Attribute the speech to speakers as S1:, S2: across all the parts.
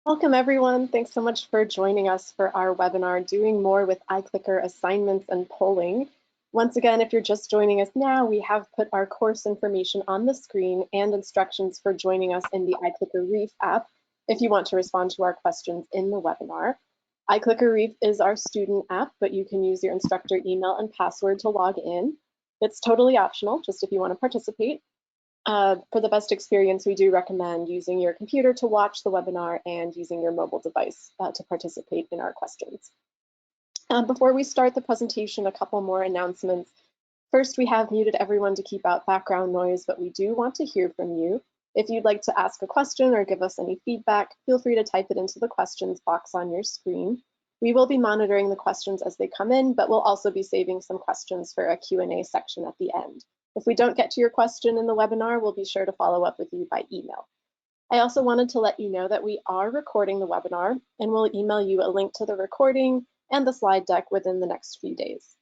S1: Welcome everyone. Thanks so much for joining us for our webinar, Doing More with iClicker Assignments and Polling. Once again, if you're just joining us now, we have put our course information on the screen and instructions for joining us in the iClicker Reef app if you want to respond to our questions in the webinar. iClicker Reef is our student app, but you can use your instructor email and password to log in. It's totally optional, just if you want to participate. For the best experience, we do recommend using your computer to watch the webinar and using your mobile device to participate in our questions. Before we start the presentation, a couple more announcements. First, we have muted everyone to keep out background noise, but we do want to hear from you. If you'd like to ask a question or give us any feedback, feel free to type it into the questions box on your screen. We will be monitoring the questions as they come in, but we'll also be saving some questions for a Q&A section at the end. If we don't get to your question in the webinar, we'll be sure to follow up with you by email. I also wanted to let you know that we are recording the webinar, and we'll email you a link to the recording and the slide deck within the next few days.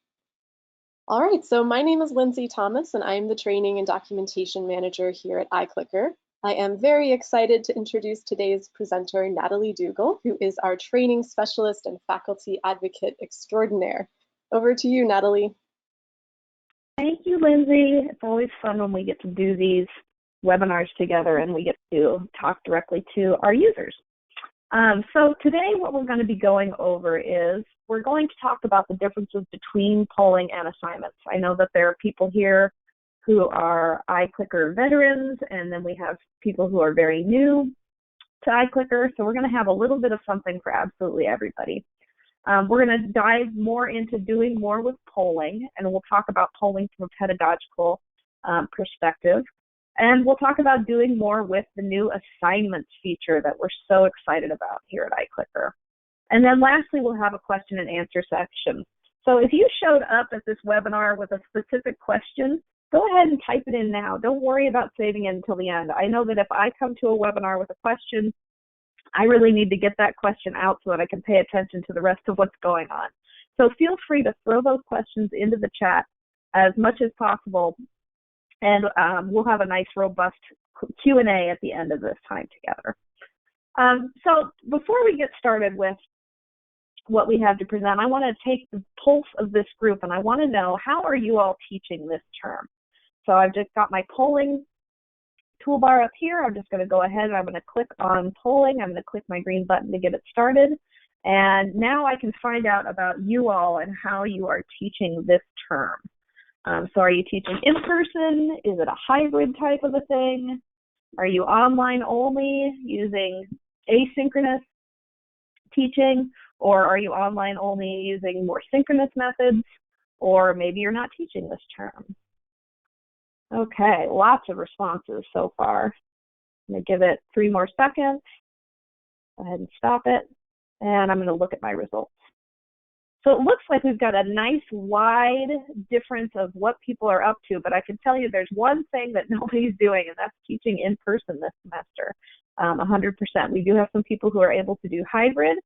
S1: All right, so my name is Lindsay Thomas, and I am the Training and Documentation Manager here at iClicker. I am very excited to introduce today's presenter, Natalie Dougal, who is our Training Specialist and Faculty Advocate Extraordinaire. Over to you, Natalie.
S2: Thank you, Lindsay. It's always fun when we get to do these webinars together and we get to talk directly to our users. So today what we're going to be going over is we're going to talk about the differences between polling and assignments. I know that there are people here who are iClicker veterans, and then we have people who are very new to iClicker, so we're going to have a little bit of something for absolutely everybody. We're going to dive more into doing more with polling, and we'll talk about polling from a pedagogical perspective. And we'll talk about doing more with the new assignments feature that we're so excited about here at iClicker. And then lastly, we'll have a question and answer section. So if you showed up at this webinar with a specific question, go ahead and type it in now. Don't worry about saving it until the end. I know that if I come to a webinar with a question, I really need to get that question out so that I can pay attention to the rest of what's going on. So feel free to throw those questions into the chat as much as possible, and we'll have a nice, robust Q&A at the end of this time together. So before we get started with what we have to present, I want to take the pulse of this group, and I want to know, how are you all teaching this term? So I've just got my polling toolbar up here. I'm just going to go ahead and I'm going to click on polling. I'm going to click my green button to get it started. And now I can find out about you all and how you are teaching this term. So are you teaching in person? Is it a hybrid type of a thing? Are you online only using asynchronous teaching? Or are you online only using more synchronous methods? Or maybe you're not teaching this term. Okay, lots of responses so far. I'm going to give it 3 more seconds. Go ahead and stop it. And I'm going to look at my results. So it looks like we've got a nice wide difference of what people are up to, but I can tell you there's one thing that nobody's doing, and that's teaching in person this semester, 100%. We do have some people who are able to do hybrid,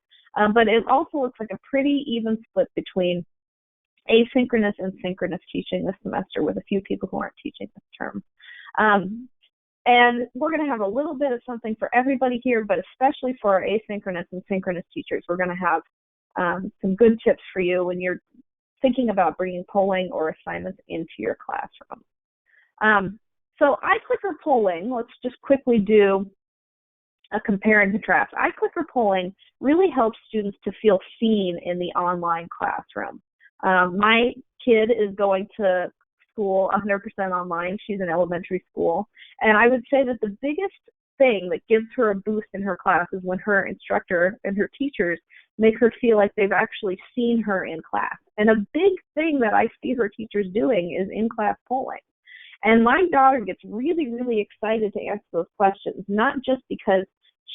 S2: but it also looks like a pretty even split between asynchronous and synchronous teaching this semester, with a few people who aren't teaching this term. And we're going to have a little bit of something for everybody here, but especially for our asynchronous and synchronous teachers, we're going to have some good tips for you when you're thinking about bringing polling or assignments into your classroom. So iClicker polling, let's just quickly do a compare and contrast. iClicker polling really helps students to feel seen in the online classroom. My kid is going to school 100% online. She's in elementary school. And I would say that the biggest thing that gives her a boost in her class is when her instructor and her teachers make her feel like they've actually seen her in class. And a big thing that I see her teachers doing is in-class polling. And my daughter gets really, really excited to answer those questions, not just because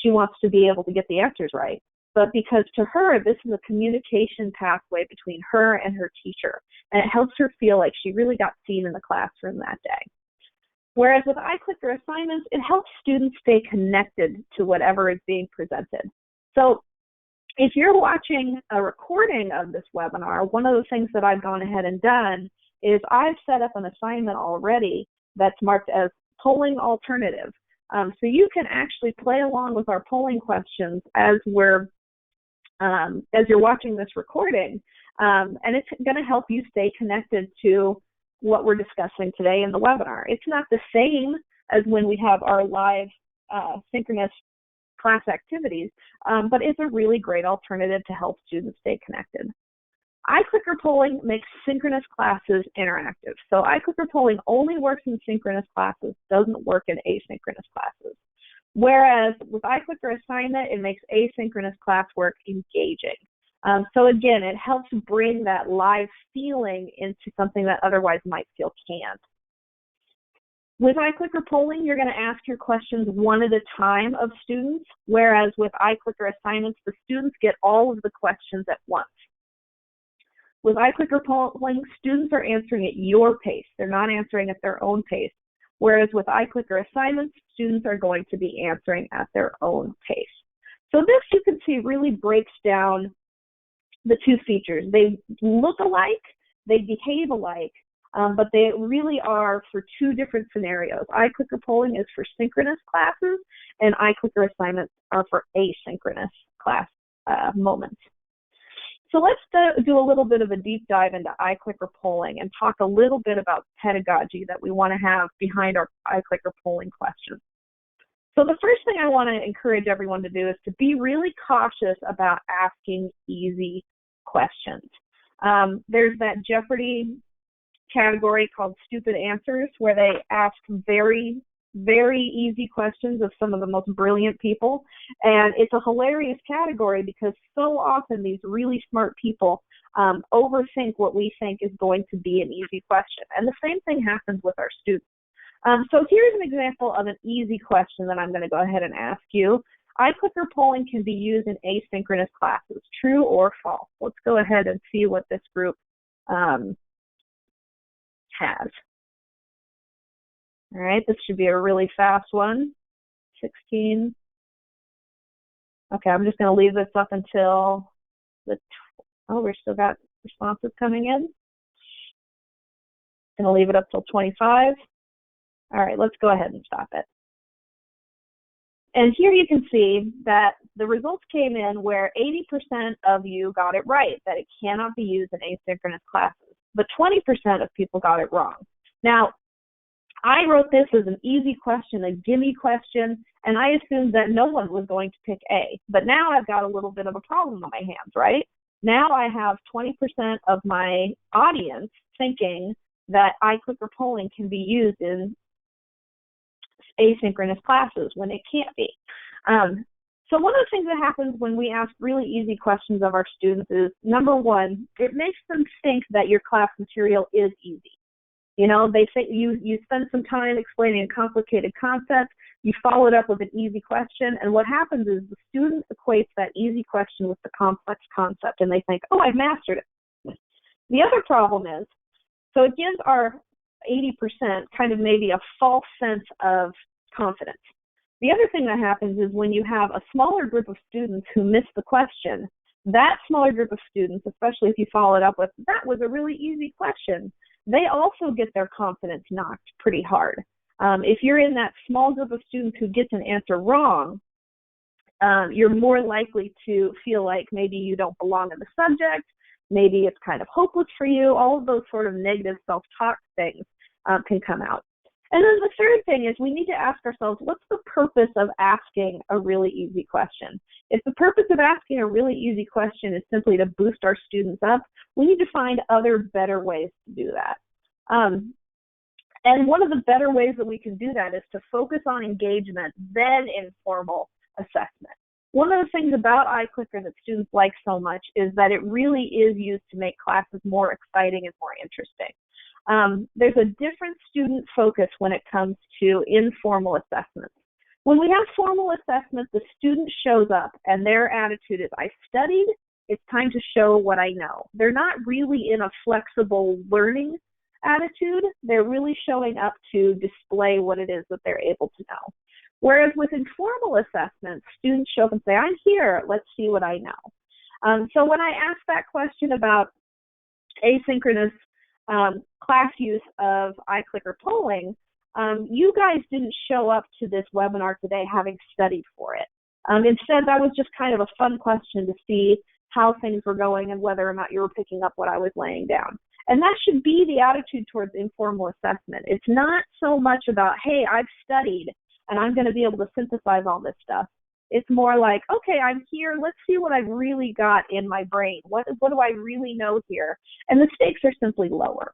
S2: she wants to be able to get the answers right, but because to her, this is a communication pathway between her and her teacher, and it helps her feel like she really got seen in the classroom that day. Whereas with iClicker assignments, it helps students stay connected to whatever is being presented. So if you're watching a recording of this webinar, one of the things that I've gone ahead and done is I've set up an assignment already that's marked as polling alternative. So you can actually play along with our polling questions as you're watching this recording, and it's going to help you stay connected to what we're discussing today in the webinar. It's not the same as when we have our live synchronous class activities, but it's a really great alternative to help students stay connected. iClicker polling makes synchronous classes interactive. So iClicker polling only works in synchronous classes, doesn't work in asynchronous classes. Whereas with iClicker assignment, it makes asynchronous classwork engaging. So again, it helps bring that live feeling into something that otherwise might feel canned. With iClicker polling, you're going to ask your questions one at a time of students, whereas with iClicker assignments, the students get all of the questions at once. With iClicker polling, students are answering at your pace. They're not answering at their own pace. Whereas with iClicker assignments, students are going to be answering at their own pace. So this, you can see, really breaks down the two features. They look alike, they behave alike, but they really are for two different scenarios. iClicker polling is for synchronous classes, and iClicker assignments are for asynchronous class moments. So let's do a little bit of a deep dive into iClicker polling and talk a little bit about pedagogy that we want to have behind our iClicker polling questions. So the first thing I want to encourage everyone to do is to be really cautious about asking easy questions. There's that Jeopardy category called stupid answers, where they ask very, very easy questions of some of the most brilliant people. And it's a hilarious category because so often these really smart people overthink what we think is going to be an easy question. And the same thing happens with our students. So here's an example of an easy question that I'm going to go ahead and ask you. iClicker polling can be used in asynchronous classes, true or false? Let's go ahead and see what this group has. All right, this should be a really fast one. 16. Okay, I'm just going to leave this up until we've still got responses coming in. Going to leave it up till 25. All right, let's go ahead and stop it. And here you can see that the results came in where 80% of you got it right, that it cannot be used in asynchronous classes, but 20% of people got it wrong. Now, I wrote this as an easy question, a gimme question, and I assumed that no one was going to pick A. But now I've got a little bit of a problem on my hands, right? Now I have 20% of my audience thinking that iClicker polling can be used in asynchronous classes when it can't be. So one of the things that happens when we ask really easy questions of our students is, number one, it makes them think that your class material is easy. You know, they say you spend some time explaining a complicated concept, you follow it up with an easy question, and what happens is the student equates that easy question with the complex concept, and they think, oh, I've mastered it. The other problem is, so it gives our 80% kind of maybe a false sense of confidence. The other thing that happens is when you have a smaller group of students who miss the question, that smaller group of students, especially if you follow it up with, that was a really easy question, they also get their confidence knocked pretty hard. If you're in that small group of students who gets an answer wrong, you're more likely to feel like maybe you don't belong in the subject, maybe it's kind of hopeless for you, all of those sort of negative self-talk things can come out. And then the third thing is we need to ask ourselves, what's the purpose of asking a really easy question? If the purpose of asking a really easy question is simply to boost our students up, we need to find other better ways to do that. And one of the better ways that we can do that is to focus on engagement, then informal assessment. One of the things about iClicker that students like so much is that it really is used to make classes more exciting and more interesting. There's a different student focus when it comes to informal assessments. When we have formal assessments, the student shows up and their attitude is, I studied, it's time to show what I know. They're not really in a flexible learning attitude. They're really showing up to display what it is that they're able to know. Whereas with informal assessments, students show up and say, I'm here, let's see what I know. So when I asked that question about asynchronous class use of iClicker polling, You guys didn't show up to this webinar today having studied for it. Instead, that was just kind of a fun question to see how things were going and whether or not you were picking up what I was laying down. And that should be the attitude towards informal assessment. It's not so much about, hey, I've studied and I'm going to be able to synthesize all this stuff. It's more like, okay, I'm here. Let's see what I've really got in my brain. What do I really know here? And the stakes are simply lower.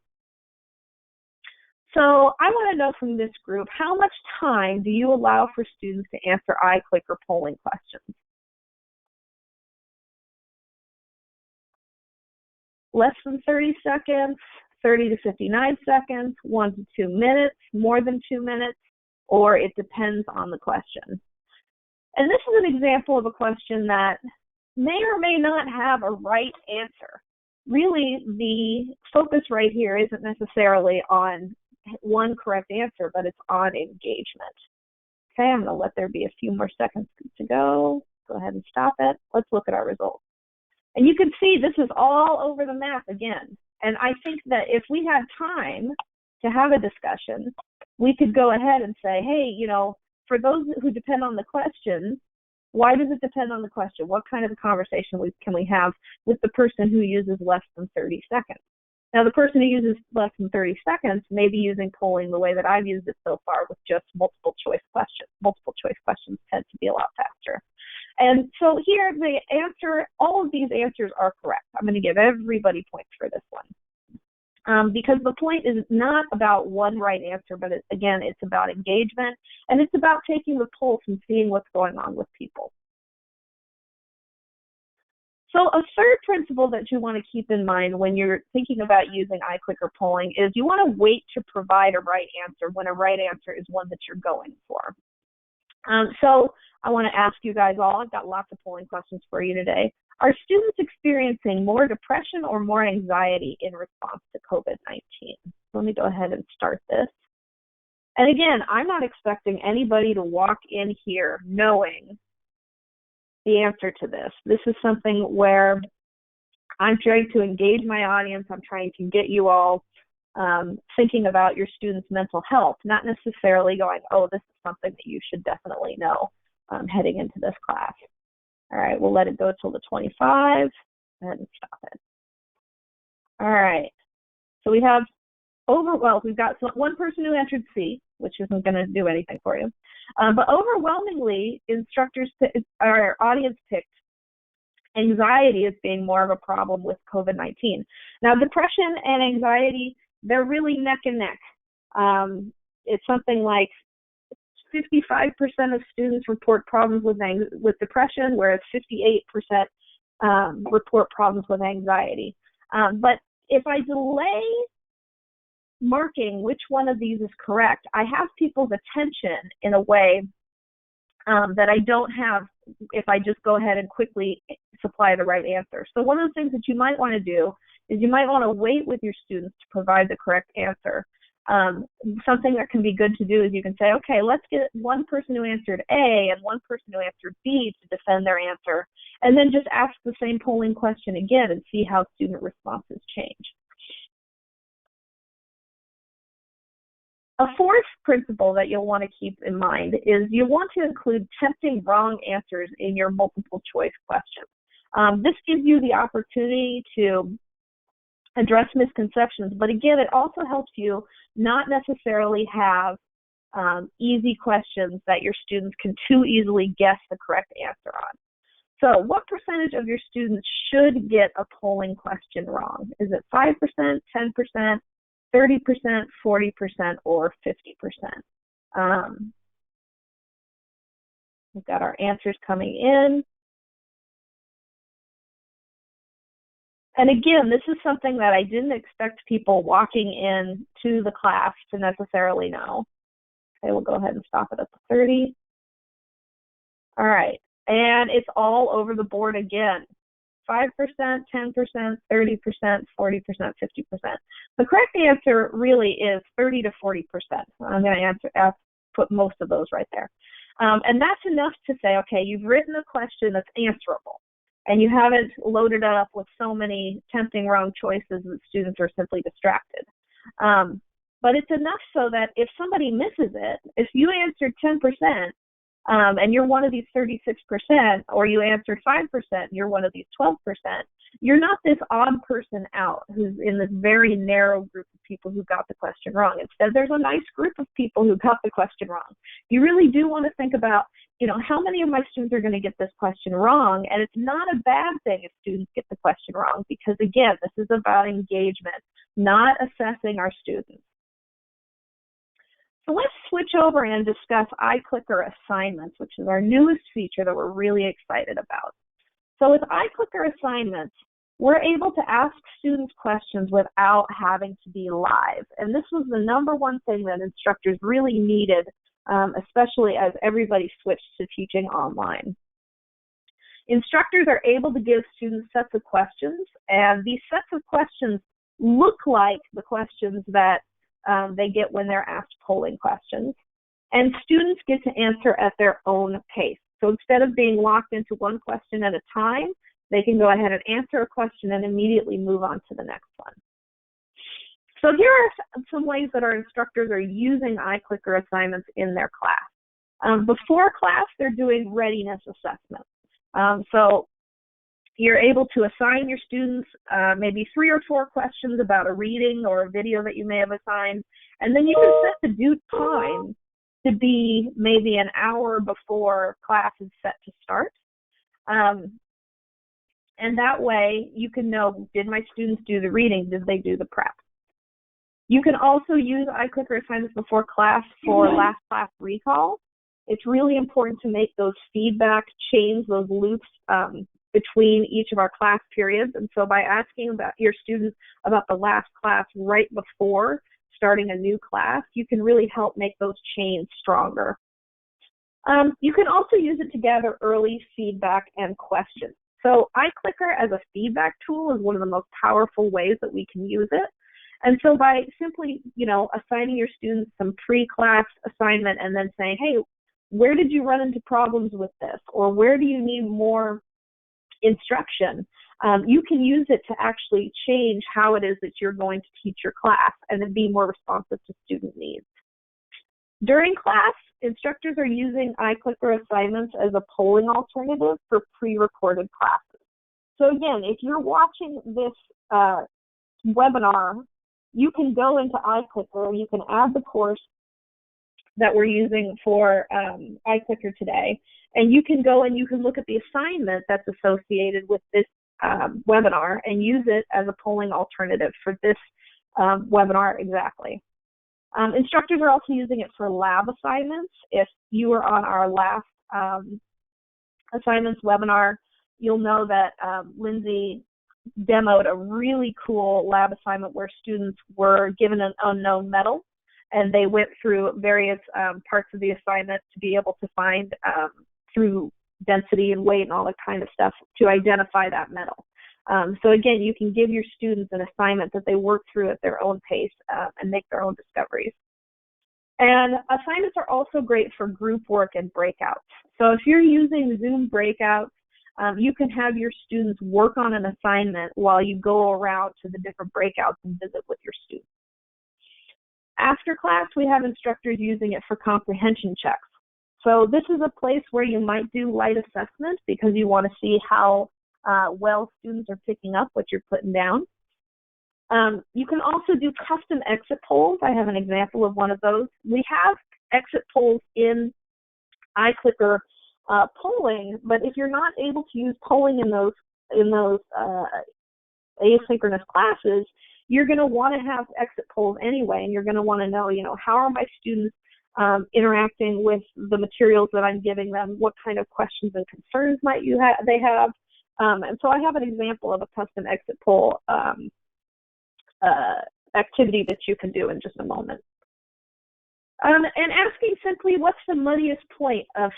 S2: So I want to know from this group, how much time do you allow for students to answer iClicker polling questions? Less than 30 seconds, 30 to 59 seconds, 1 to 2 minutes, more than 2 minutes, or it depends on the question. And this is an example of a question that may or may not have a right answer. Really, the focus right here isn't necessarily on one correct answer, but it's on engagement. Okay, I'm going to let there be a few more seconds to go. Go ahead and stop it. Let's look at our results. And you can see this is all over the map again. And I think that if we had time to have a discussion, we could go ahead and say, hey, you know, for those who depend on the question, why does it depend on the question? What kind of a conversation can we have with the person who uses less than 30 seconds? Now, the person who uses less than 30 seconds may be using polling the way that I've used it so far with just multiple choice questions. Multiple choice questions tend to be a lot faster. And so here, the answer, all of these answers are correct. I'm going to give everybody points for this one. Because the point is not about one right answer, but again, it's about engagement, and it's about taking the pulse and seeing what's going on with people. So a third principle that you want to keep in mind when you're thinking about using iClicker polling is you want to wait to provide a right answer when a right answer is one that you're going for. So I want to ask you guys all, I've got lots of polling questions for you today. Are students experiencing more depression or more anxiety in response to COVID-19? Let me go ahead and start this. And again, I'm not expecting anybody to walk in here knowing the answer to this. This is something where I'm trying to engage my audience. I'm trying to get you all thinking about your students' mental health, not necessarily going, oh, this is something that you should definitely know heading into this class. All right, we'll let it go till the 25 and stop it. All right, so we have we've got one person who answered C, which isn't going to do anything for you. But overwhelmingly, our audience picked anxiety as being more of a problem with COVID-19. Now, depression and anxiety, they're really neck and neck. It's something like 55% of students report problems with depression, whereas 58% report problems with anxiety. But if I delay marking which one of these is correct, I have people's attention in a way that I don't have if I just go ahead and quickly supply the right answer. So one of the things that you might want to do is you might want to wait with your students to provide the correct answer. Something that can be good to do is you can say, okay, let's get one person who answered A and one person who answered B to defend their answer, and then just ask the same polling question again and see how student responses change. A fourth principle that you'll want to keep in mind is you want to include tempting wrong answers in your multiple choice questions. This gives you the opportunity to address misconceptions, but again, it also helps you not necessarily have easy questions that your students can too easily guess the correct answer on. So what percentage of your students should get a polling question wrong? Is it 5%, 10%, 30%, 40%, or 50%? We've got our answers coming in. And again, this is something that I didn't expect people walking in to the class to necessarily know. Okay, we'll go ahead and stop it at the 30. All right, and it's all over the board again. 5%, 10%, 30%, 40%, 50%. The correct answer really is 30 to 40%. I'm going to put most of those right there. And that's enough to say, okay, you've written a question that's answerable, and you haven't loaded it up with so many tempting wrong choices that students are simply distracted. but it's enough so that if somebody misses it, if you answered 10%, and you're one of these 36%, or you answered 5%, and you're one of these 12%, you're not this odd person out who's in this very narrow group of people who got the question wrong. Instead, there's a nice group of people who got the question wrong. You really do want to think about, how many of my students are going to get this question wrong? And it's not a bad thing if students get the question wrong, because again, this is about engagement, not assessing our students. So let's switch over and discuss iClicker assignments, which is our newest feature that we're really excited about. So with iClicker assignments, we're able to ask students questions without having to be live. And this was the #1 thing that instructors really needed, especially as everybody switched to teaching online. Instructors are able to give students sets of questions, and these sets of questions look like the questions that they get when they're asked polling questions. And students get to answer at their own pace. So instead of being locked into one question at a time, they can go ahead and answer a question and immediately move on to the next one. So here are some ways that our instructors are using iClicker assignments in their class. Before class, they're doing readiness assessments. So you're able to assign your students maybe 3 or 4 questions about a reading or a video that you may have assigned, and then you can set the due time to be maybe an hour before class is set to start. And that way you can know, did my students do the reading? Did they do the prep? You can also use iClicker assignments before class for last class recall. It's really important to make those feedback chains, those loops between each of our class periods. And so by asking about your students about the last class right before starting a new class, you can really help make those chains stronger. You can also use it to gather early feedback and questions. So iClicker as a feedback tool is one of the most powerful ways that we can use it. And so by simply, assigning your students some pre-class assignment and then saying, hey, where did you run into problems with this? Or where do you need more instruction? You can use it to actually change how it is that you're going to teach your class and then be more responsive to student needs. During class, instructors are using iClicker assignments as a polling alternative for pre-recorded classes. So again, if you're watching this webinar, you can go into iClicker, you can add the course that we're using for iClicker today, and you can go and you can look at the assignment that's associated with this webinar and use it as a polling alternative for this webinar exactly. Instructors are also using it for lab assignments. If you were on our last assignments webinar, you'll know that Lindsay demoed a really cool lab assignment where students were given an unknown metal, and they went through various parts of the assignment to be able to find through density and weight and all that kind of stuff to identify that metal. So again, you can give your students an assignment that they work through at their own pace and make their own discoveries. And assignments are also great for group work and breakouts. So if you're using Zoom breakouts, you can have your students work on an assignment while you go around to the different breakouts and visit with your students. After class, we have instructors using it for comprehension checks. So this is a place where you might do light assessment because you want to see how well students are picking up what you're putting down. You can also do custom exit polls. I have an example of one of those. We have exit polls in iClicker polling, but if you're not able to use polling in those asynchronous classes, you're going to want to have exit polls anyway, and you're going to want to know, how are my students interacting with the materials that I'm giving them? What kind of questions and concerns might they have? And so I have an example of a custom exit poll activity that you can do in just a moment. And asking simply, what's the muddiest point of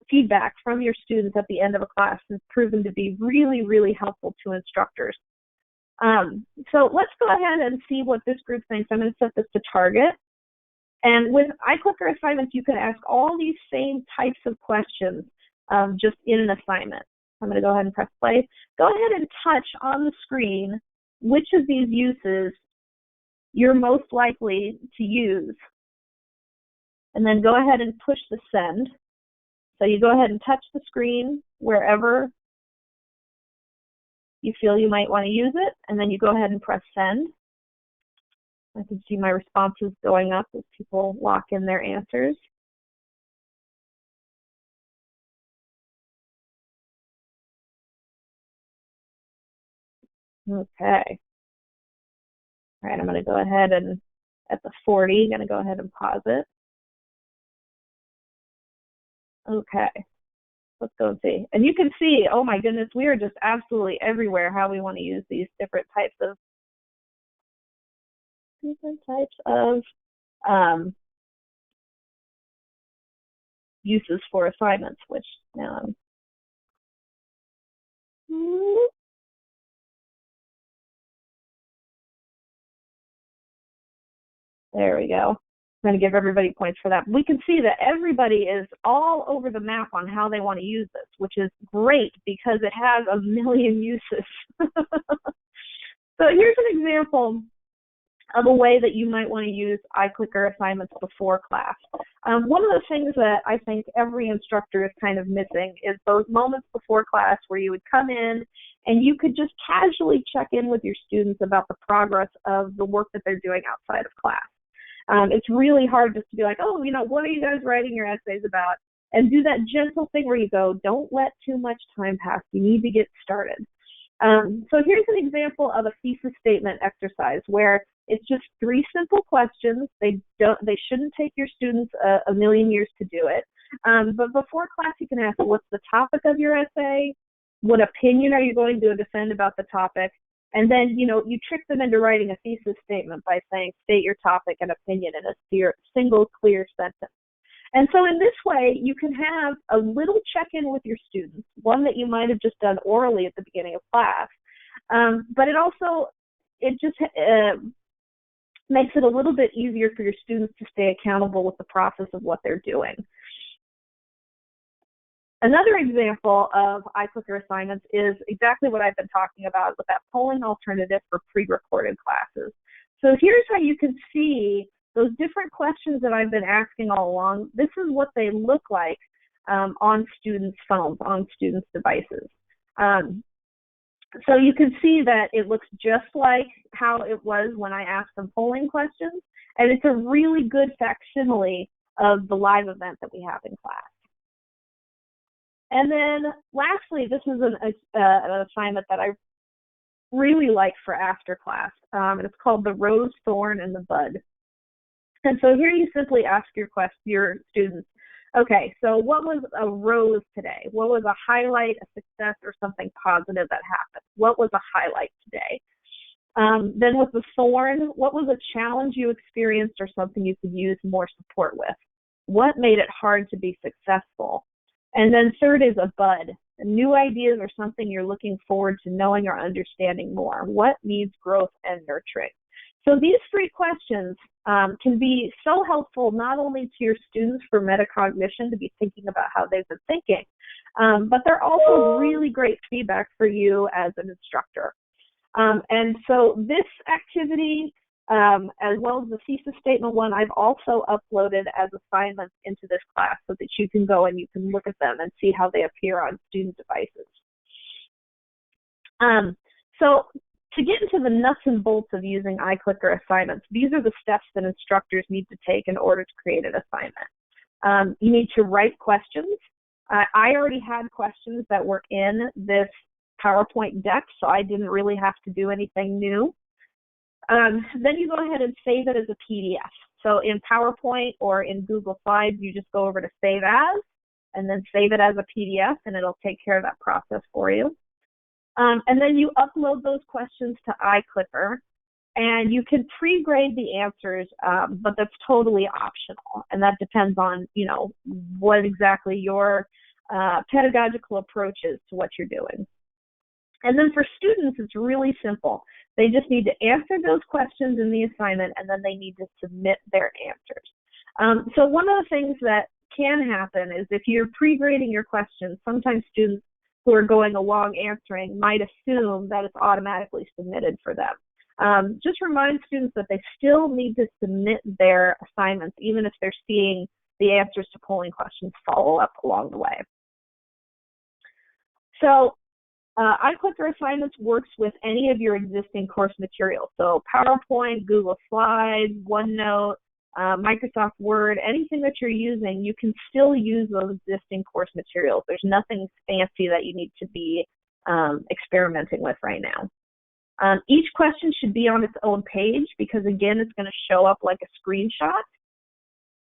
S2: feedback from your students at the end of a class has proven to be really, really helpful to instructors. So let's go ahead and see what this group thinks. I'm going to set this to target. And with iClicker assignments, you can ask all these same types of questions just in an assignment. I'm going to go ahead and press play. Go ahead and touch on the screen which of these uses you're most likely to use. And then go ahead and push the send. So you go ahead and touch the screen wherever you feel you might want to use it, and then you go ahead and press send. I can see my responses going up as people lock in their answers. Okay. All right, I'm going to go ahead and at the 40, I'm going to go ahead and pause it. Okay, let's go and see. And you can see, oh my goodness, we are just absolutely everywhere how we want to use these different types of uses for assignments, which now there we go. I'm going to give everybody points for that. We can see that everybody is all over the map on how they want to use this, which is great because it has a million uses. So here's an example of a way that you might want to use iClicker assignments before class. One of the things that I think every instructor is kind of missing is those moments before class where you would come in and you could just casually check in with your students about the progress of the work that they're doing outside of class. It's really hard just to be like, oh, what are you guys writing your essays about? And do that gentle thing where you go, don't let too much time pass. You need to get started. So here's an example of a thesis statement exercise where it's just 3 simple questions. They shouldn't take your students a million years to do it. But before class, you can ask, what's the topic of your essay? What opinion are you going to defend about the topic? And then, you trick them into writing a thesis statement by saying, state your topic and opinion in a single clear sentence. And so in this way, you can have a little check-in with your students, one that you might have just done orally at the beginning of class. But it just makes it a little bit easier for your students to stay accountable with the process of what they're doing. Another example of iClicker assignments is exactly what I've been talking about with that polling alternative for pre-recorded classes. So here's how you can see those different questions that I've been asking all along. This is what they look like on students' phones, on students' devices. So you can see that it looks just like how it was when I asked them polling questions, and it's a really good facsimile of the live event that we have in class. And then lastly, this is an assignment that I really like for after class, and it's called the Rose, Thorn, and the Bud. And so here you simply ask your students, okay, so what was a rose today? What was a highlight, a success, or something positive that happened? What was a highlight today? Then with the thorn, what was a challenge you experienced or something you could use more support with? What made it hard to be successful? And then third is a bud, new ideas or something you're looking forward to knowing or understanding more. What needs growth and nurturing? So these 3 questions can be so helpful not only to your students for metacognition to be thinking about how they've been thinking, but they're also really great feedback for you as an instructor. And so this activity, as well as the thesis statement one, I've also uploaded as assignments into this class so that you can go and you can look at them and see how they appear on student devices. So to get into the nuts and bolts of using iClicker assignments, these are the steps that instructors need to take in order to create an assignment. You need to write questions. I already had questions that were in this PowerPoint deck, so I didn't really have to do anything new. Then you go ahead and save it as a PDF. So in PowerPoint or in Google Slides, you just go over to Save As, and then save it as a PDF, and it'll take care of that process for you. And then you upload those questions to iClicker, and you can pre-grade the answers, but that's totally optional, and that depends on, what exactly your pedagogical approach is to what you're doing. And then for students, it's really simple. They just need to answer those questions in the assignment, and then they need to submit their answers. So one of the things that can happen is if you're pre-grading your questions, sometimes students who are going along answering might assume that it's automatically submitted for them. Just remind students that they still need to submit their assignments, even if they're seeing the answers to polling questions follow up along the way. So iClicker Assignments works with any of your existing course materials. So PowerPoint, Google Slides, OneNote, Microsoft Word, anything that you're using, you can still use those existing course materials. There's nothing fancy that you need to be experimenting with right now. Each question should be on its own page because, again, it's going to show up like a screenshot.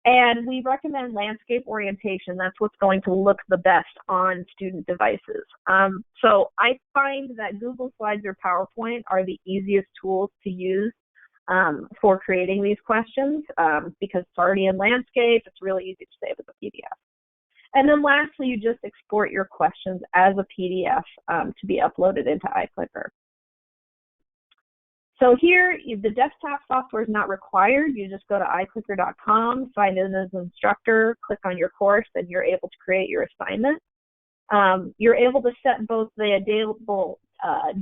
S2: And we recommend landscape orientation. That's what's going to look the best on student devices. So I find that Google Slides or PowerPoint are the easiest tools to use for creating these questions because it's already in landscape. It's really easy to save as a PDF. And then lastly, you just export your questions as a PDF to be uploaded into iClicker. So here, the desktop software is not required. You just go to iClicker.com, sign in as an instructor, click on your course, and you're able to create your assignment. You're able to set both the available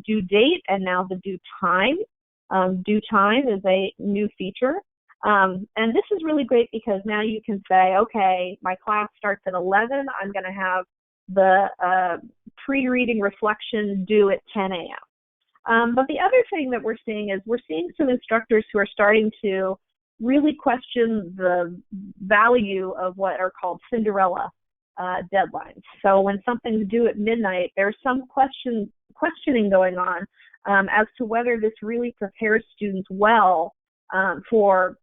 S2: due date and now the due time. Due time is a new feature. And this is really great because now you can say, okay, my class starts at 11. I'm going to have the pre-reading reflection due at 10 a.m. But the other thing that we're seeing is we're seeing some instructors who are starting to really question the value of what are called Cinderella deadlines. So when something's due at midnight, there's some questioning going on as to whether this really prepares students well for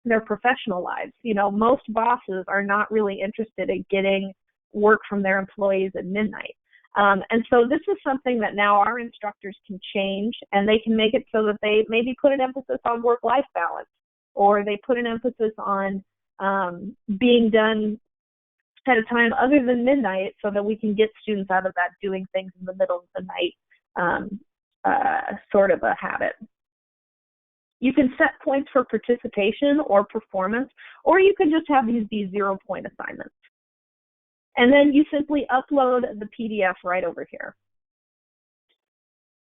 S2: their professional lives. You know, most bosses are not really interested in getting work from their employees at midnight. And so this is something that now our instructors can change, and they can make it so that they maybe put an emphasis on work-life balance, or they put an emphasis on being done at a time other than midnight so that we can get students out of that doing things in the middle of the night sort of a habit. You can set points for participation or performance, or you can just have these be 0-point assignments. And then you simply upload the PDF right over here.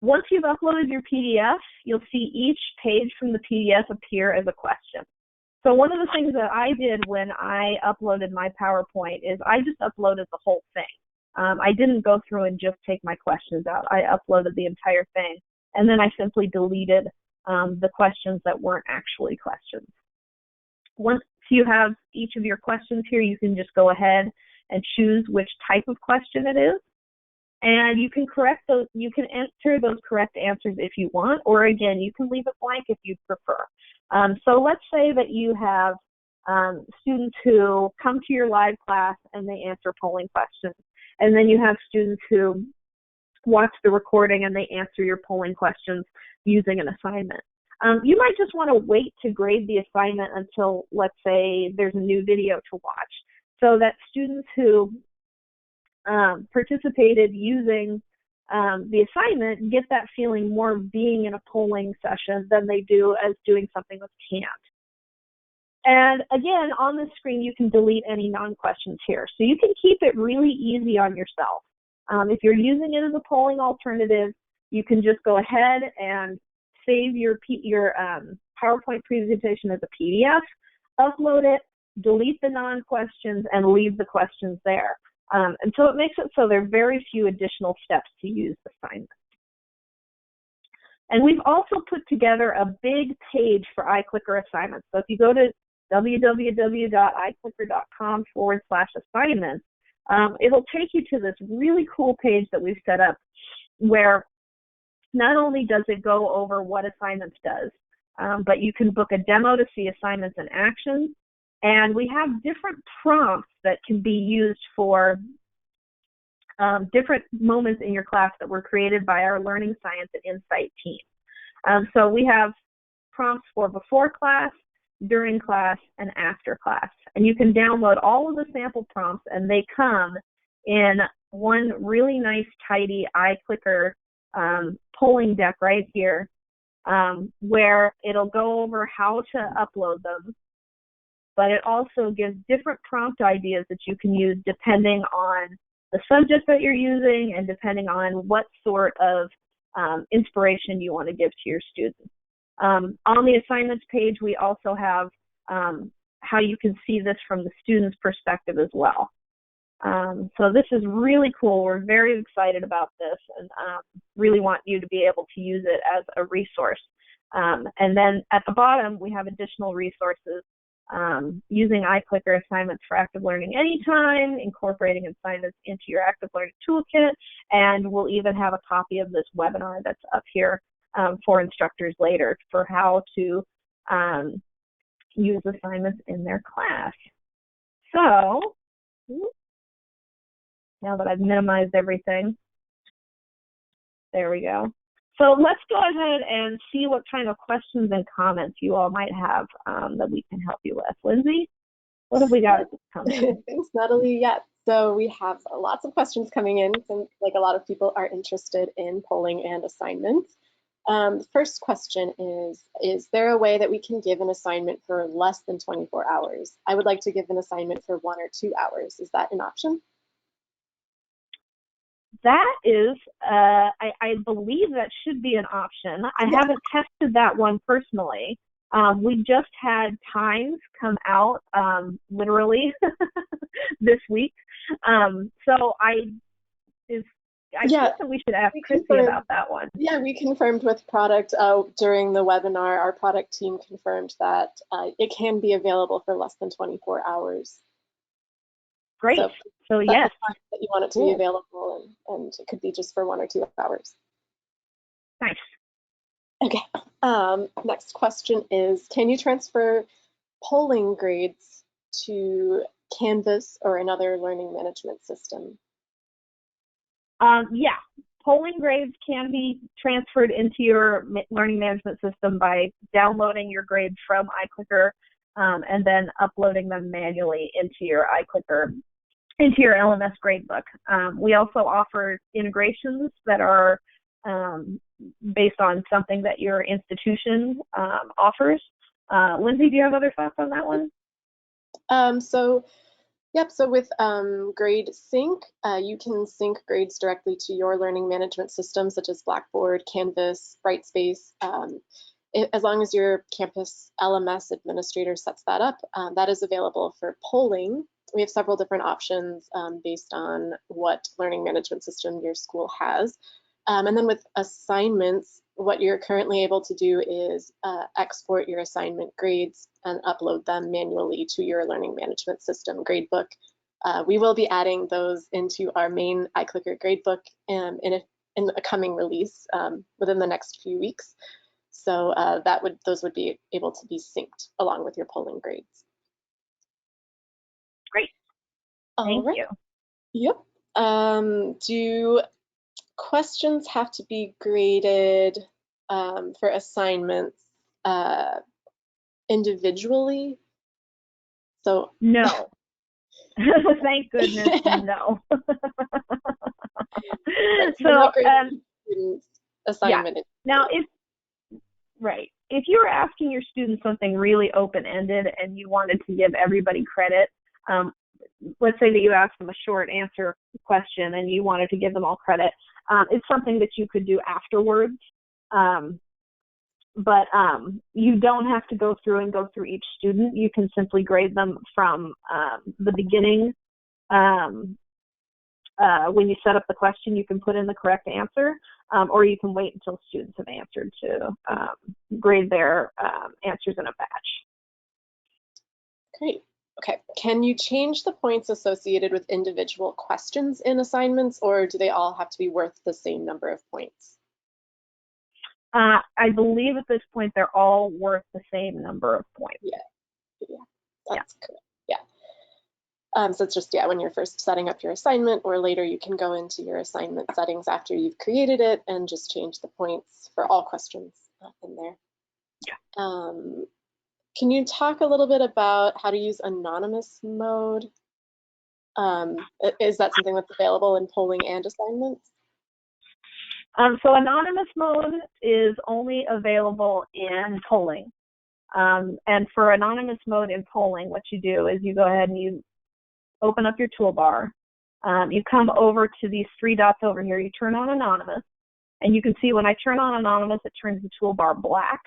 S2: Once you've uploaded your PDF, you'll see each page from the PDF appear as a question. So one of the things that I did when I uploaded my PowerPoint is I just uploaded the whole thing. I didn't go through and just take my questions out. I uploaded the entire thing, and then I simply deleted the questions that weren't actually questions. Once you have each of your questions here, you can just go ahead and choose which type of question it is. And you can correct those, you can enter those correct answers if you want, or again, you can leave it blank if you prefer. So let's say that you have students who come to your live class and they answer polling questions. And then you have students who watch the recording and they answer your polling questions using an assignment. You might just want to wait to grade the assignment until, let's say, there's a new video to watch, so that students who participated using the assignment get that feeling more of being in a polling session than they do as doing something with canned. And again, on the screen, you can delete any non-questions here. So you can keep it really easy on yourself. If you're using it as a polling alternative, you can just go ahead and save your PowerPoint presentation as a PDF, upload it, delete the non-questions, and leave the questions there. And so it makes it so there are very few additional steps to use assignments. And we've also put together a big page for iClicker assignments. So if you go to www.iclicker.com/assignments, it'll take you to this really cool page that we've set up where not only does it go over what assignments does, but you can book a demo to see assignments in action. And we have different prompts that can be used for different moments in your class that were created by our Learning Science and Insight team. So we have prompts for before class, during class, and after class. And you can download all of the sample prompts, and they come in one really nice, tidy iClicker polling deck right here, where it'll go over how to upload them. But it also gives different prompt ideas that you can use depending on the subject that you're using and depending on what sort of inspiration you want to give to your students. On the assignments page, we also have how you can see this from the student's perspective as well. So this is really cool. We're very excited about this and really want you to be able to use it as a resource. And then at the bottom, we have additional resources using iClicker assignments for active learning anytime, incorporating assignments into your active learning toolkit, and we'll even have a copy of this webinar that's up here for instructors later for how to use assignments in their class. So now that I've minimized everything, there we go. So let's go ahead and see what kind of questions and comments you all might have that we can help you with. Lindsay, what have we got at this time?
S1: Thanks, Natalie. Yeah, so we have lots of questions coming in, and like a lot of people are interested in polling and assignments. The first question is there a way that we can give an assignment for less than 24 hours? I would like to give an assignment for 1 or 2 hours. Is that an option?
S2: That is, I believe that should be an option. I haven't tested that one personally. We just had times come out literally this week. So I think that we should ask Chrissy about that one.
S1: Yeah, we confirmed with product during the webinar. Our product team confirmed that it can be available for less than 24 hours.
S2: Great. So yes,
S1: that you want it to be available, and it could be just for 1 or 2 hours.
S2: Nice.
S1: Okay. Next question is, can you transfer polling grades to Canvas or another learning management system?
S2: Yeah, polling grades can be transferred into your learning management system by downloading your grades from iClicker and then uploading them manually into your iClicker, into your LMS gradebook. We also offer integrations that are based on something that your institution offers. Lindsay, do you have other thoughts on that one?
S1: So with Grade Sync, you can sync grades directly to your learning management system, such as Blackboard, Canvas, Brightspace. As long as your campus LMS administrator sets that up, that is available for polling. We have several different options based on what learning management system your school has. And then with assignments, what you're currently able to do is export your assignment grades and upload them manually to your learning management system gradebook. We will be adding those into our main iClicker gradebook in a coming release within the next few weeks. So those would be able to be synced along with your polling grades.
S2: Great. Thank you.
S1: Yep. Do questions have to be graded for assignments individually? So
S2: no. Thank goodness, no. So
S1: assignment.
S2: Yeah. Now, if you were asking your students something really open-ended and you wanted to give everybody credit, let's say that you asked them a short answer question and you wanted to give them all credit, it's something that you could do afterwards. But you don't have to go through each student. You can simply grade them from the beginning. When you set up the question, you can put in the correct answer, or you can wait until students have answered to grade their answers in a batch.
S1: Great. Okay. Can you change the points associated with individual questions in assignments, or do they all have to be worth the same number of points?
S2: I believe at this point they're all worth the same number of points.
S1: Yeah, that's correct. Yeah. So it's just, when you're first setting up your assignment, or later you can go into your assignment settings after you've created it and just change the points for all questions in there.
S2: Yeah.
S1: Can you talk a little bit about how to use anonymous mode? Is that something that's available in polling and assignments?
S2: So anonymous mode is only available in polling. And for anonymous mode in polling, what you do is you go ahead and you open up your toolbar. You come over to these 3 dots over here. You turn on anonymous. And you can see when I turn on anonymous, it turns the toolbar black.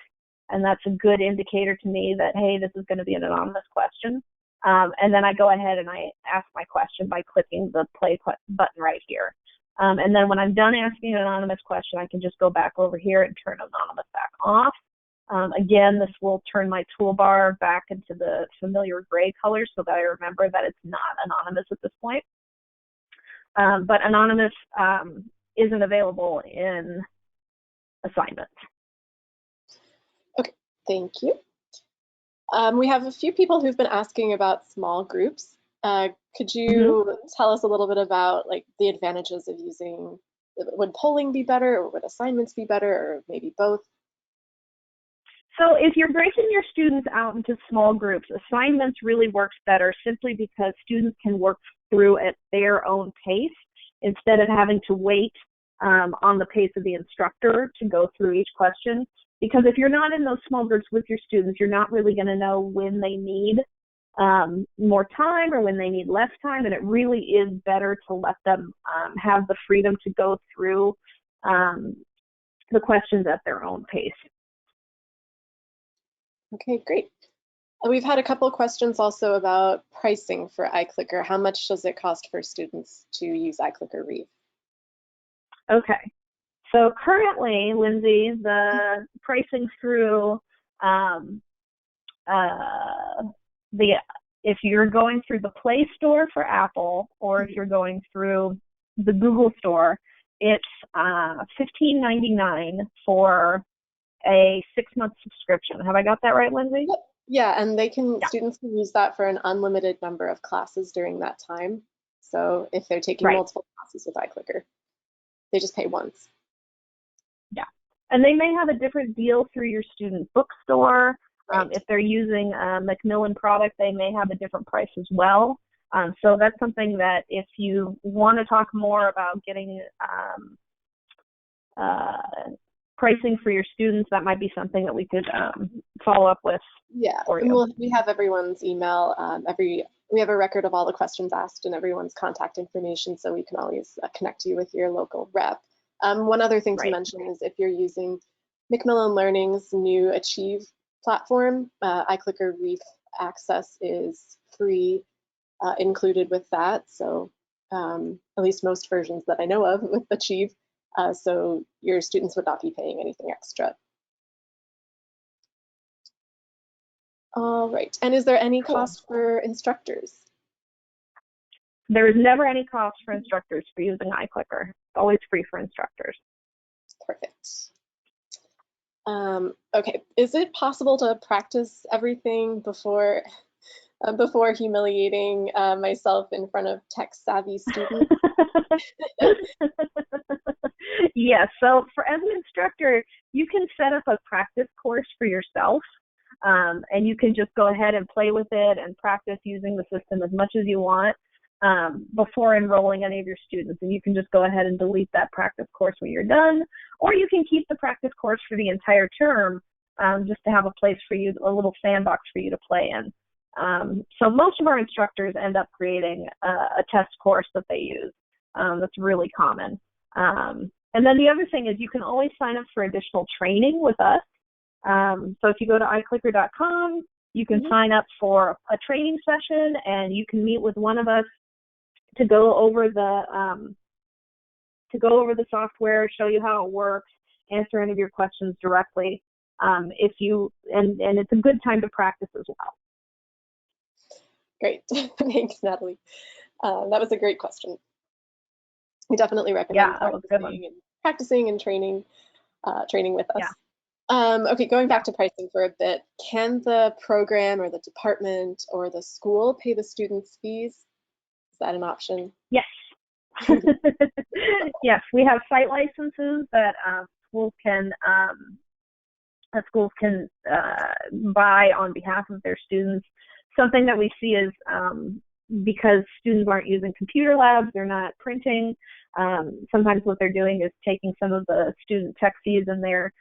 S2: and that's a good indicator to me that, hey, this is going to be an anonymous question. And then I go ahead and I ask my question by clicking the play button right here. And then when I'm done asking an anonymous question, I can just go back over here and turn anonymous back off. Again, this will turn my toolbar back into the familiar gray color so that I remember that it's not anonymous at this point. But anonymous isn't available in assignments.
S1: Okay, thank you. We have a few people who've been asking about small groups. Could you tell us a little bit about like the advantages of using, would polling be better or would assignments be better or maybe both?
S2: So if you're breaking your students out into small groups, assignments really works better simply because students can work through at their own pace instead of having to wait on the pace of the instructor to go through each question. Because if you're not in those small groups with your students, you're not really going to know when they need more time or when they need less time, and it really is better to let them have the freedom to go through the questions at their own pace.
S1: Okay, great. We've had a couple questions also about pricing for iClicker. How much does it cost for students to use iClicker Reeve?
S2: Okay. So currently, Lindsay, the pricing through if you're going through the Play Store for Apple or if you're going through the Google Store, it's $15.99 for a 6-month subscription. Have I got that right, Lindsay?
S1: Yep. Yeah, and students can use that for an unlimited number of classes during that time. So if they're taking multiple classes with iClicker, they just pay once.
S2: Yeah, and they may have a different deal through your student bookstore. If they're using a Macmillan product, they may have a different price as well. So that's something that if you want to talk more about getting pricing for your students, that might be something that we could follow up with.
S1: Yeah, we have everyone's email. We have a record of all the questions asked and everyone's contact information, so we can always connect you with your local rep. One other thing to mention is if you're using Macmillan Learning's new Achieve platform, iClicker Reeve Access is free included with that. So at least most versions that I know of with Achieve. So your students would not be paying anything extra. All right, and is there any cost for instructors?
S2: There is never any cost for instructors for using iClicker. It's always free for instructors.
S1: Perfect. Okay, is it possible to practice everything before humiliating myself in front of tech-savvy students?
S2: Yes, so as an instructor, you can set up a practice course for yourself, and you can just go ahead and play with it and practice using the system as much as you want before enrolling any of your students. And you can just go ahead and delete that practice course when you're done, or you can keep the practice course for the entire term just to have a place for you, a little sandbox for you to play in. So most of our instructors end up creating a test course that they use. That's really common. And then the other thing is you can always sign up for additional training with us. So if you go to iClicker.com, you can sign up for a training session and you can meet with one of us to go over the software, show you how it works, answer any of your questions directly. And it's a good time to practice as well.
S1: Great, thanks, Natalie. That was a great question. We definitely recommend practicing and training with us. Yeah. Okay, going back to pricing for a bit, can the program or the department or the school pay the students' fees? Is that an option?
S2: Yes. Yes, we have site licenses that schools can buy on behalf of their students. Something that we see is because students aren't using computer labs, they're not printing. Sometimes what they're doing is taking some of the student tech fees and they're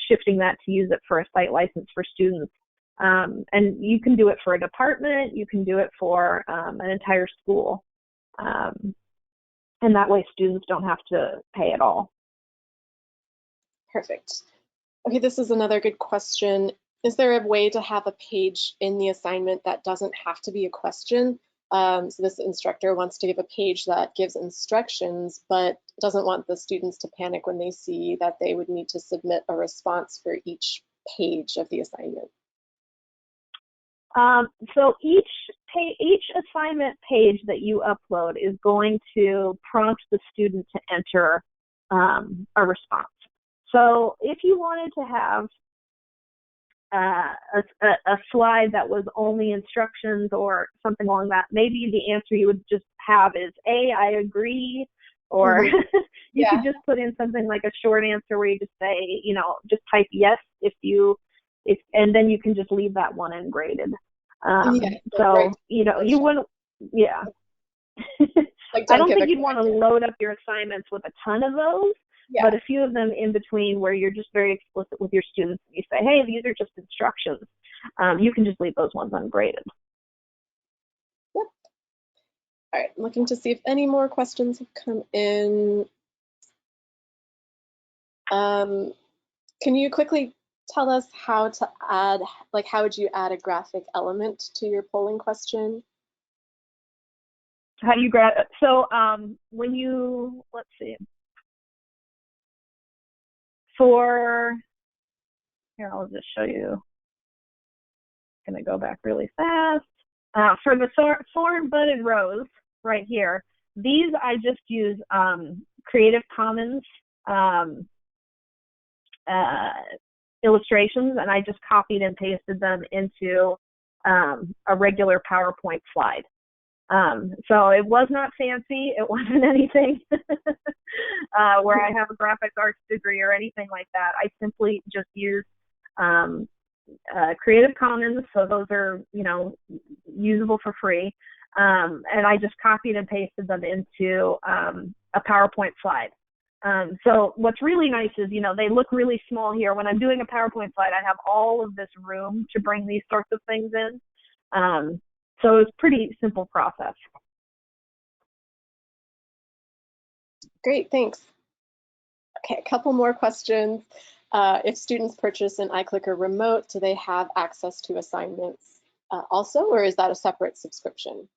S2: shifting that to use it for a site license for students. And you can do it for a department, you can do it for an entire school. And that way students don't have to pay at all.
S1: Perfect. Okay, this is another good question. Is there a way to have a page in the assignment that doesn't have to be a question? So this instructor wants to give a page that gives instructions, but doesn't want the students to panic when they see that they would need to submit a response for each page of the assignment.
S2: So each assignment page that you upload is going to prompt the student to enter a response. So if you wanted to have a slide that was only instructions or something along that, maybe the answer you would just have is A, I agree, or you could just put in something like a short answer where you just say, just type yes and then you can just leave that one ungraded. So, you wouldn't, yeah.
S1: Like,
S2: I don't think you'd want to load up your assignments with a ton of those, but a few of them in between where you're just very explicit with your students. You say, hey, these are just instructions. You can just leave those ones ungraded.
S1: Yep. All right, I'm looking to see if any more questions have come in. Can you quickly tell us how to add, like how would you add a graphic element to your polling question?
S2: How do you grab it? So when you, let's see, here, I'll just show you. I'm going to go back really fast. For the thorn budded rose right here, these I just use Creative Commons illustrations, and I just copied and pasted them into a regular PowerPoint slide. So it was not fancy. It wasn't anything where I have a graphic arts degree or anything like that. I simply just use Creative Commons, so those are, usable for free. And I just copied and pasted them into a PowerPoint slide. So what's really nice is, they look really small here. When I'm doing a PowerPoint slide, I have all of this room to bring these sorts of things in. So it's a pretty simple process.
S1: Great, thanks. Okay, a couple more questions. If students purchase an iClicker remote, do they have access to assignments also, or is that a separate subscription?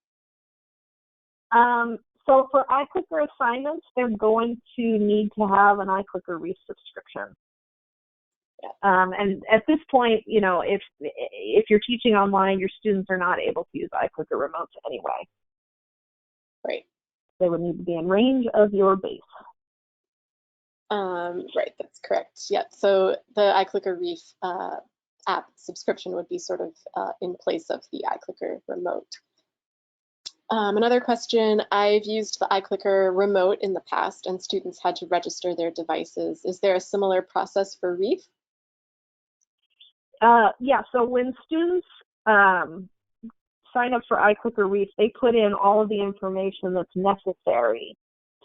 S2: So for iClicker assignments, they're going to need to have an iClicker Reef subscription. Yeah. And at this point, if you're teaching online, your students are not able to use iClicker remotes anyway.
S1: Right.
S2: They would need to be in range of your base.
S1: Right, that's correct. Yeah, so the iClicker Reef app subscription would be sort of in place of the iClicker remote. Another question, I've used the iClicker remote in the past and students had to register their devices. Is there a similar process for Reef?
S2: Yeah, so when students sign up for iClicker Reef, they put in all of the information that's necessary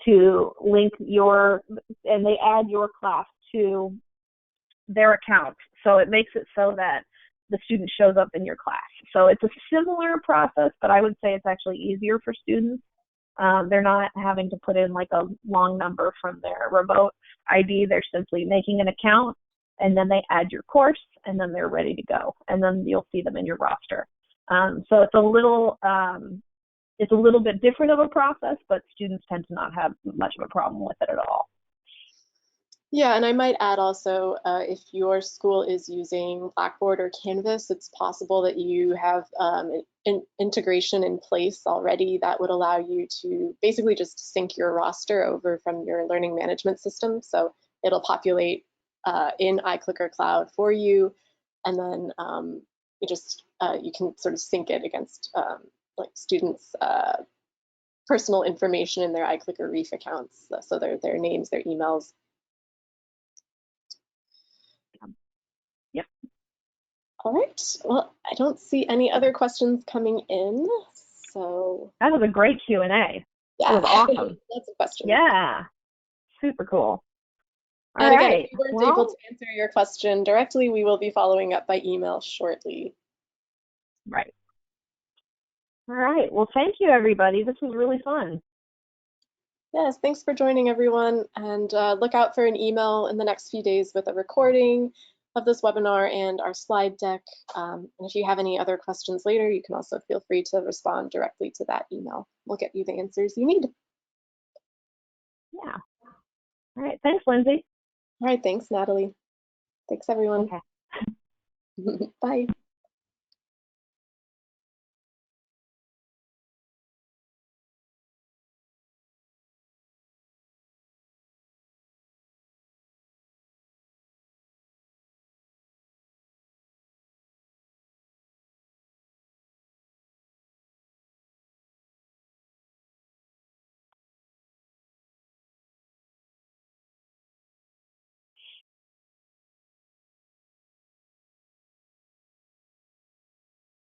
S2: to link and they add your class to their account. So it makes it so that the student shows up in your class. So it's a similar process, but I would say it's actually easier for students. They're not having to put in like a long number from their remote ID. They're simply making an account, and then they add your course, and then they're ready to go. And then you'll see them in your roster. So it's a little bit different of a process, but students tend to not have much of a problem with it at all.
S1: Yeah, and I might add also, if your school is using Blackboard or Canvas, it's possible that you have integration in place already that would allow you to basically just sync your roster over from your learning management system. So it'll populate in iClicker Cloud for you, and then you can sort of sync it against like students' personal information in their iClicker Reef accounts, so their names, their emails.
S2: Yep.
S1: All right. Well, I don't see any other questions coming in, so.
S2: That was a great Q&A.
S1: Yeah.
S2: That was awesome.
S1: Lots of questions.
S2: Yeah. Super cool.
S1: And again, if we weren't able to answer your question directly, we will be following up by email shortly.
S2: Right. All right. Well, thank you, everybody. This was really fun.
S1: Yes, thanks for joining, everyone. And look out for an email in the next few days with a recording of this webinar and our slide deck. And if you have any other questions later, you can also feel free to respond directly to that email. We'll get you the answers you need.
S2: Yeah. All right. Thanks, Lindsay.
S1: All right. Thanks, Natalie. Thanks, everyone.
S2: Okay.
S1: Bye.